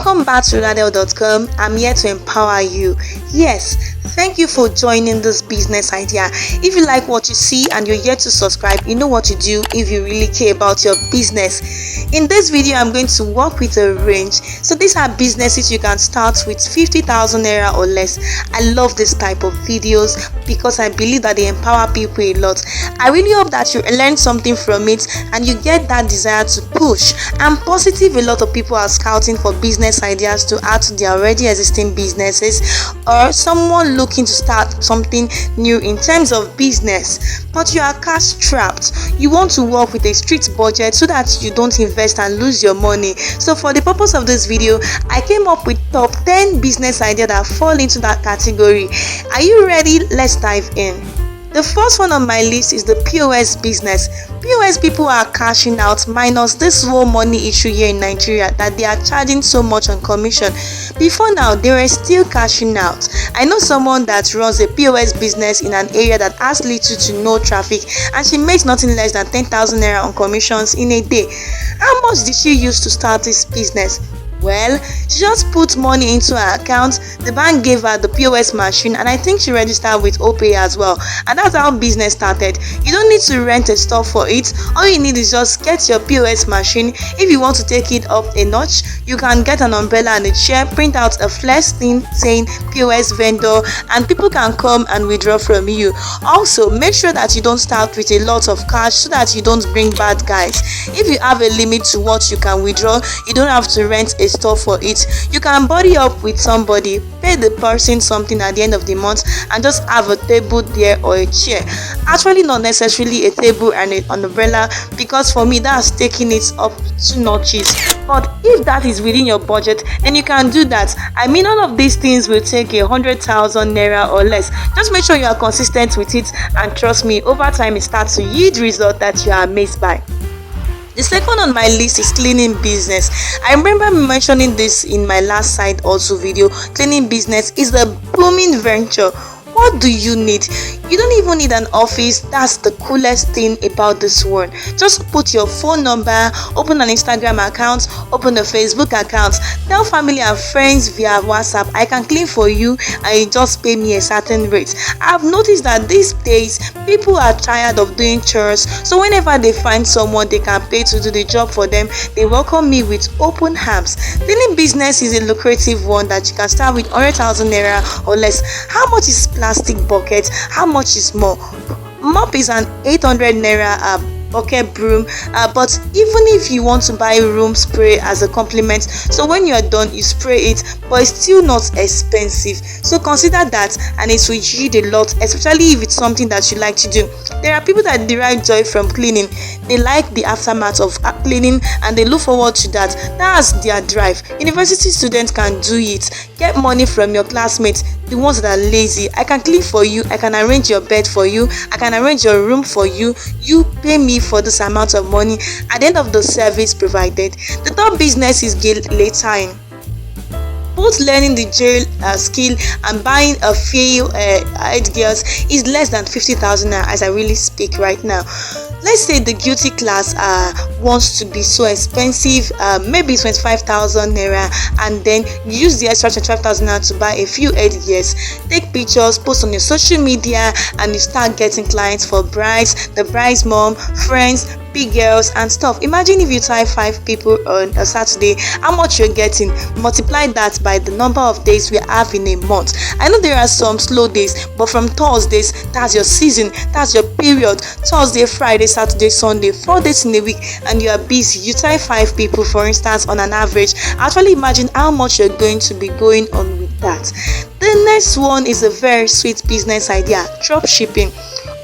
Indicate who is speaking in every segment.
Speaker 1: Welcome back to Radel.com. I'm here to empower you. Yes, thank you for joining this business idea. If you like what you see and you're yet to subscribe, you know what to do if you really care about your business. In this video, I'm going to work with a range. So these are businesses you can start with 50,000 naira or less. I love this type of videos because I believe that they empower people a lot. I really hope that you learn something from it and you get that desire to push. I'm positive a lot of people are scouting for business ideas to add to their already existing businesses, or someone looking to start something new in terms of business, but you are cash trapped. You want to work with a strict budget so that you don't invest and lose your money. So for the purpose of this video, I came up with top 10 business ideas that fall into that category. Are you ready? Let's dive in. The first one on my list is the POS business. POS people are cashing out, minus this whole money issue here in Nigeria that they are charging so much on commission. Before now, they were still cashing out. I know someone that runs a POS business in an area that has little to no traffic, and she makes nothing less than 10,000 naira on commissions in a day. How much did she use to start this business? Well, she just put money into her account, the bank gave her the POS machine, and I think she registered with OPay as well. And that's how business started. You don't need to rent a store for it. All you need is just get your POS machine. If you want to take it up a notch, you can get an umbrella and a chair, print out a flex thing saying POS vendor, and people can come and withdraw from you. Also, make sure that you don't start with a lot of cash so that you don't bring bad guys. If you have a limit to what you can withdraw, you don't have to rent a store for it. You can buddy up with somebody, pay the person something at the end of the month, and just have a table there or a chair. Actually, not necessarily a table and an umbrella, because for me that's taking it up 2 notches. But if that is within your budget, then you can do that. I mean, all of these things will take 100,000 naira or less. Just make sure you are consistent with it, and trust me, over time it starts to yield results that you are amazed by. The second on my list is cleaning business. I remember mentioning this in my last side also video. Cleaning business is a booming venture. What do you need? You don't even need an office. That's the coolest thing about this one. Just put your phone number, open an Instagram account, open a Facebook account, tell family and friends via WhatsApp, I can clean for you, and you just pay me a certain rate. I've noticed that these days people are tired of doing chores, so whenever they find someone they can pay to do the job for them, they welcome me with open arms. Cleaning business is a lucrative one that you can start with 100,000 naira or less. How much is plastic bucket? How much is more? Mop is an 800 naira bucket broom, but even if you want to buy room spray as a compliment, so when you are done you spray it, but it's still not expensive. So consider that, and it will yield a lot, especially if it's something that you like to do. There are people that derive joy from cleaning. They like the aftermath of cleaning and they look forward to that. That's their drive. University students can do it. Get money from your classmates, the ones that are lazy. I can clean for you, I can arrange your bed for you, I can arrange your room for you. You pay me for this amount of money at the end of the service provided. The third business is late time. Both learning the jail skill and buying a few girls is less than 50,000 naira as I really speak right now. Let's say the beauty class wants to be so expensive, maybe 25,000 naira, and then you use the extra 25,000 naira to buy a few gears. Take pictures, post on your social media, and you start getting clients for brides, the bride's mom, friends, big girls and stuff. Imagine if you tie 5 people on a Saturday, how much you're getting. Multiply that by the number of days we have in a month. I know there are some slow days, but from Thursdays, that's your season, that's your period. Thursday, Friday, Saturday, Sunday, 4 days in a week, and you are busy. You tie 5 people, for instance, on an average. Actually, imagine how much you're going to be going on with that. The next one is a very sweet business idea: drop shipping.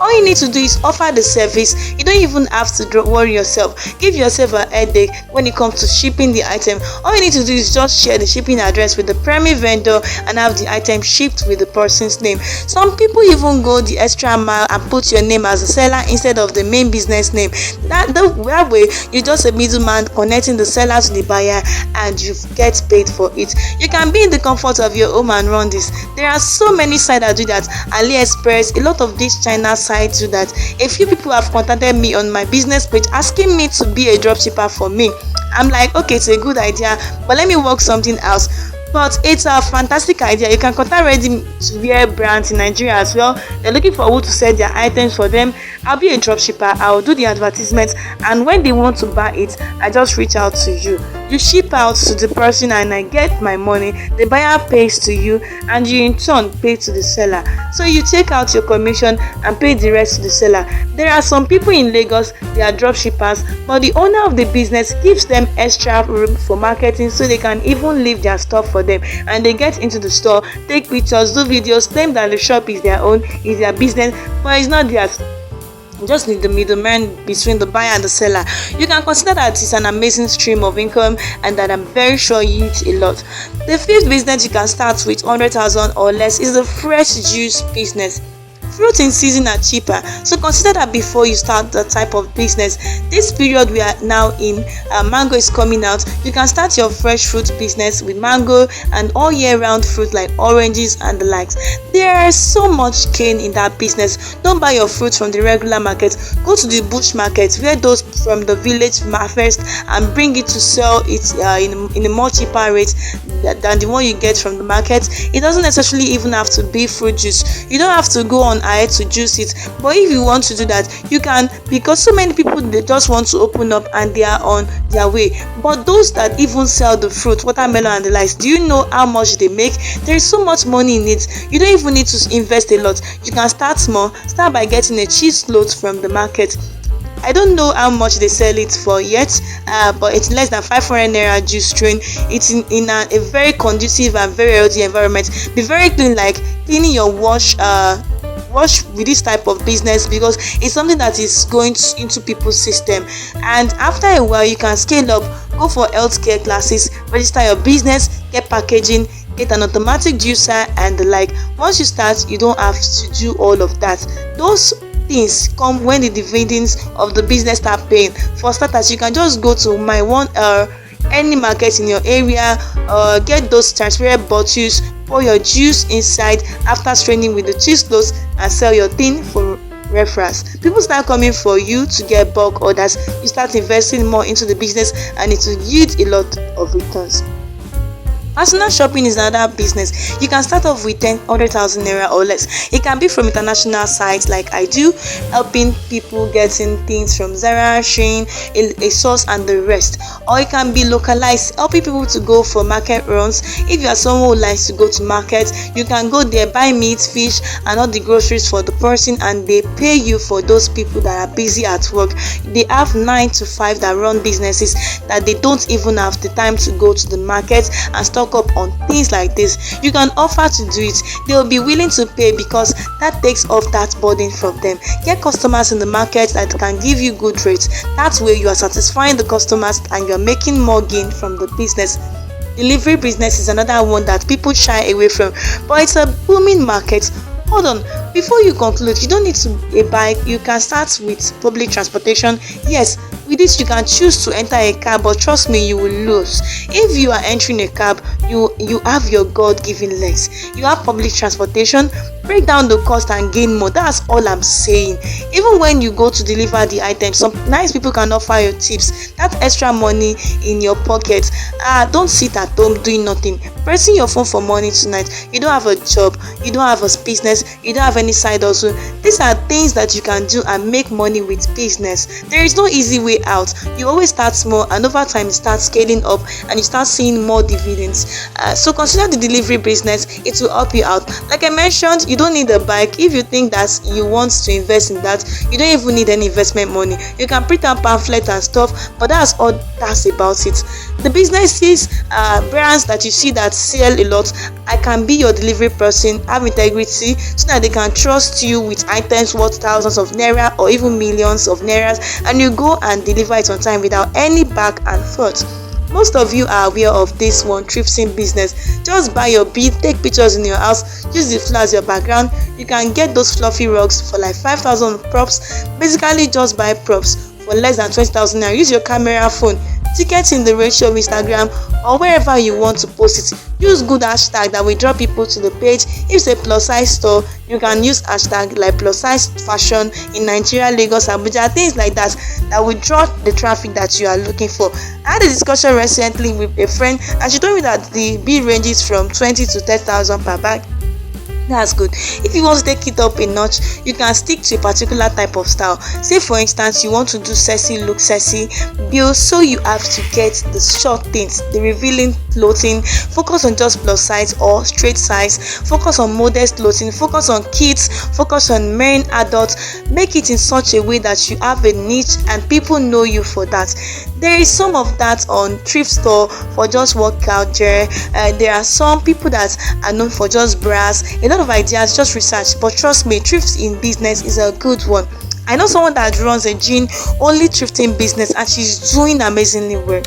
Speaker 1: All you need to do is offer the service. You don't even have to worry yourself, give yourself a headache when it comes to shipping the item. All you need to do is just share the shipping address with the primary vendor and have the item shipped with the person's name. Some people even go the extra mile and put your name as a seller instead of the main business name. That way you're just a middleman connecting the seller to the buyer, and you get paid for it. You can be in the comfort of your home and run this. There are so many sites that do that. AliExpress, a lot of these China sites do that. A few people have contacted me on my business page asking me to be a dropshipper for me. I'm like, okay, it's a good idea, but let me work something else. But it's a fantastic idea. You can contact ready to wear brands in Nigeria as well. They're looking for who to sell their items for them. I'll be a dropshipper. I'll do the advertisements, and when they want to buy it, I just reach out to you. You ship out to the person and I get my money. The buyer pays to you and you in turn pay to the seller. So you take out your commission and pay the rest to the seller. There are some people in Lagos, they are dropshippers, but the owner of the business gives them extra room for marketing, so they can even leave their stuff for them, and they get into the store, take pictures, do videos, claim that the shop is their own, is their business, but it's not theirs. Just need the middleman between the buyer and the seller. You can consider that it's an amazing stream of income, and that I'm very sure yields a lot. The fifth business you can start with 100,000 or less is the fresh juice business. Fruit in season are cheaper, so consider that before you start the type of business. This period we are now in, mango is coming out. You can start your fresh fruit business with mango and all year round fruit like oranges and the likes. There is so much gain in that business. Don't buy your fruit from the regular market. Go to the bush market where those from the village first, and bring it to sell it in a more cheaper rate than the one you get from the market. It doesn't necessarily even have to be fruit juice. You don't have to go on ahead to juice it, but if you want to do that, you can, because so many people, they just want to open up and they are on their way. But those that even sell the fruit, watermelon and the likes, do you know how much they make? There is so much money in it. You don't even need to invest a lot. You can start small. Start by getting a cheese load from the market. I don't know how much they sell it for yet, but it's less than 500 naira juice strain. It's in a very conducive and very healthy environment. Be very clean, like cleaning your wash with this type of business, because it's something that is going into people's system. And after a while, you can scale up, go for healthcare classes, register your business, get packaging, get an automatic juicer and the like. Once you start, you don't have to do all of that. Those things come when the dividends of the business start paying. For starters, you can just go to any market in your area, get those transparent bottles, pour your juice inside after straining with the cheese cloth, and sell your thing for referrals. People start coming for you to get bulk orders. You start investing more into the business and it will yield a lot of returns. Personal shopping is another business. You can start off with 100,000 naira or less. It can be from international sites like I do, helping people getting things from Zara, Shein, ASOS and the rest. Or it can be localized, helping people to go for market runs. If you are someone who likes to go to market, you can go there, buy meat, fish and all the groceries for the person, and they pay you for those people that are busy at work. They have 9 to 5 that run businesses that they don't even have the time to go to the market and stock up on things like this. You can offer to do it. They will be willing to pay, because that takes off that burden from them. Get customers in the market that can give you good rates. That way you are satisfying the customers and you are making more gain from the business. Delivery business is another one that people shy away from, but it's a booming market. Hold on, before you conclude, you don't need a bike. You can start with public transportation. Yes, with this you can choose to enter a cab, but trust me, you will lose. If you are entering a cab, you have your God-given legs. You have public transportation. Break down the cost and gain more. That's all I'm saying. Even when you go to deliver the items, some nice people can offer you tips. That extra money in your pocket. Don't sit at home doing nothing, pressing your phone for money tonight. You don't have a job, you don't have a business, you don't have any side hustle. These are things that you can do and make money with business. There is no easy way out. You always start small, and over time you start scaling up and you start seeing more dividends. So consider the delivery business. It will help you out. Like I mentioned, you don't need a bike. If you think that you want to invest in that, you don't even need any investment money. You can print out pamphlets and stuff, but that's all that's about it. The businesses, brands that you see that sell a lot, I can be your delivery person. Have integrity so that they can trust you with items worth thousands of naira or even millions of nairas, and you go and deliver it on time without any back and forth. Most of you are aware of this one thrifting business. Just buy your bead, take pictures in your house, use the floor as your background. You can get those fluffy rugs for like 5,000 props. Basically, just buy props for less than 20,000 naira. Use your camera phone, ticketing the ratio of Instagram or wherever you want to post it. Use good hashtag that will draw people to the page. If it's a plus size store, you can use hashtag like plus size fashion in Nigeria, Lagos, Abuja, things like that will draw the traffic that you are looking for. I had a discussion recently with a friend, and she told me that the bill ranges from 20 to 30,000 per bag. That's good. If you want to take it up a notch, you can stick to a particular type of style. Say for instance, you want to do sexy look, sexy build, so you have to get the short things, the revealing clothing. Focus on just plus size or straight size. Focus on modest clothing. Focus on kids. Focus on men, adults. Make it in such a way that you have a niche and people know you for that. There is some of that on thrift store for just workout gear. There are some people that are known for just bras. A lot of ideas, just research. But trust me, thrift in business is a good one. I know someone that runs a jean only thrifting business, and she's doing amazingly well.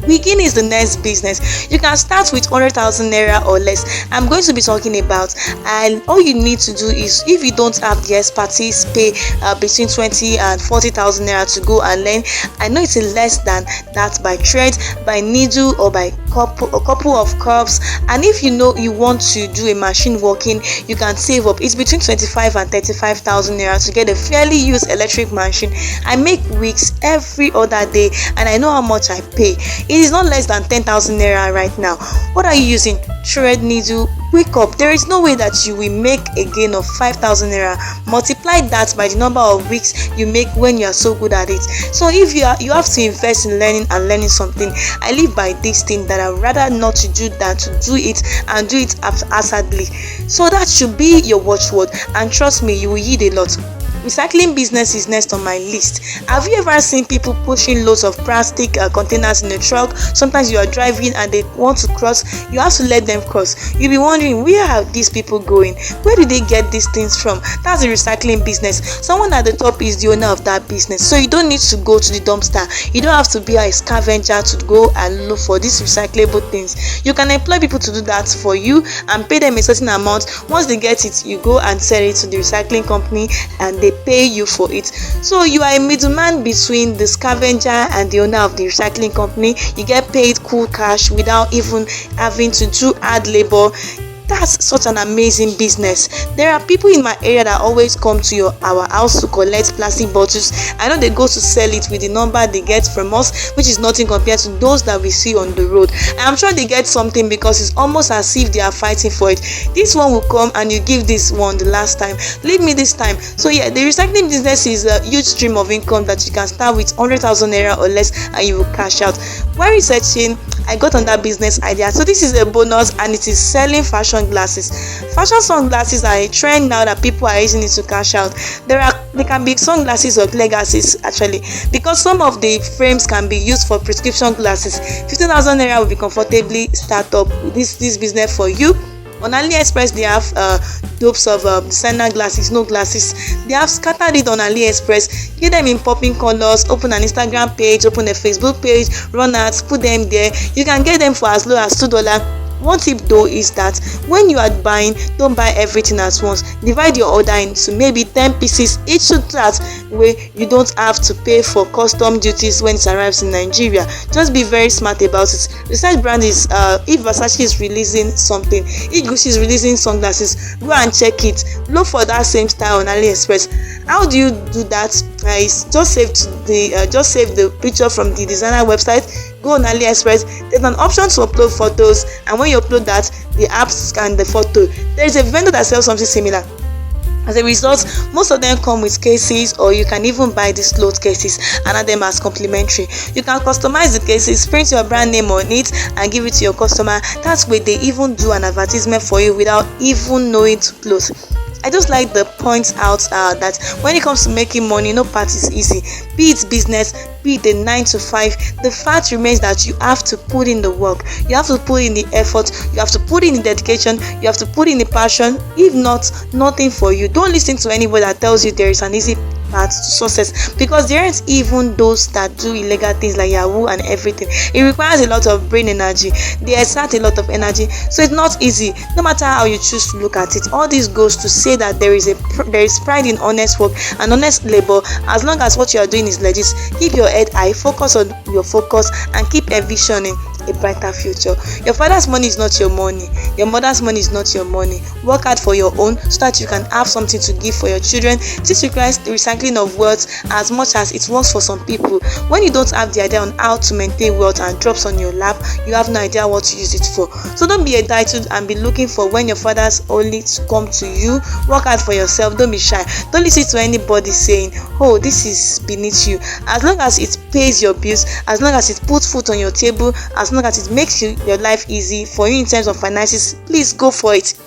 Speaker 1: Begin is the next business. You can start with 100,000 naira or less. I'm going to be talking about, and all you need to do is, if you don't have the expertise, pay between 20 and 40,000 naira to go and learn. I know it's less than that by thread, by needle, or by a couple of curves. And if you know you want to do a machine working, you can save up. It's between 25 and 35,000 naira to get a fairly used electric machine. I make wigs every other day, and I know how much I pay. It is not less than 10,000 naira right now. What are you using? Thread, needle. Wake up. There is no way that you will make a gain of 5,000 naira. Multiply that by the number of weeks you make when you are so good at it. So if you have to invest in learning something. I live by this thing that I would rather not to do than to do it and do it haphazardly. So that should be your watchword, and trust me, you will yield a lot. Recycling business is next on my list. Have you ever seen people pushing loads of plastic containers in a truck? Sometimes you are driving and they want to cross. You have to let them cross. You'll be wondering, where are these people going? Where do they get these things from? That's the recycling business. Someone at the top is the owner of that business. So you don't need to go to the dumpster. You don't have to be a scavenger to go and look for these recyclable things. You can employ people to do that for you and pay them a certain amount. Once they get it, you go and sell it to the recycling company and they pay you for it. So you are a middleman between the scavenger and the owner of the recycling company. You get paid cool cash without even having to do hard labor. That's such an amazing business. There are people in my area that always come to our house to collect plastic bottles. I know they go to sell it with the number they get from us, which is nothing compared to those that we see on the road. I'm sure they get something because it's almost as if they are fighting for it. This one will come and you give this one the last time. Leave me this time. So yeah, the recycling business is a huge stream of income that you can start with 100,000 naira or less and you will cash out. While researching, I got on that business idea. So this is a bonus, and it is selling fashion glasses. Fashion sunglasses are a trend now that people are using it to cash out. They can be sunglasses or clear glasses actually, because some of the frames can be used for prescription glasses. 15,000 naira will be comfortably start up this business for you. On AliExpress, they have dupes of designer glasses, no glasses. They have scattered it on AliExpress. Get them in popping colors. Open an Instagram page, open a Facebook page, run ads, put them there. You can get them for as low as $2. One tip though is that when you are buying, don't buy everything at once. Divide your order into maybe 10 pieces each, so that way you don't have to pay for custom duties when it arrives in Nigeria. Just be very smart about it. Research brand is if Versace is releasing something, if Gucci is releasing sunglasses, go and check it. Look for that same style on AliExpress. How do you do that? Just save the picture from the designer website. Go on AliExpress. There's an option to upload photos, and when you upload that, the app scan the photo. There is a vendor that sells something similar. As a result, most of them come with cases, or you can even buy these cloth cases and add them as complimentary. You can customize the cases, print your brand name on it, and give it to your customer. That's where they even do an advertisement for you without even knowing to close. I just like the point out that when it comes to making money, no part is easy. Be it business, be it a 9 to 5, the fact remains that you have to put in the work. You have to put in the effort. You have to put in the dedication. You have to put in the passion. If not, nothing for you. Don't listen to anybody that tells you there is an easy path to success, because there aren't even those that do illegal things like Yahoo and everything. It requires a lot of brain energy. They exert a lot of energy, so it's not easy. No matter how you choose to look at it, all this goes to say that there is pride in honest work and honest labor. As long as what you are doing is legit, keep your head high, focus on your focus, and keep envisioning a brighter future. Your father's money is not your money. Your mother's money is not your money. Work hard for your own so that you can have something to give for your children. This requires the recycling of wealth as much as it works for some people. When you don't have the idea on how to maintain wealth and drops on your lap, you have no idea what to use it for. So don't be entitled and be looking for when your father's only to come to you. Work hard for yourself. Don't be shy. Don't listen to anybody saying, oh, this is beneath you. As long as it pays your bills, as long as it puts food on your table, as long as it makes your life easy for you in terms of finances, please go for it.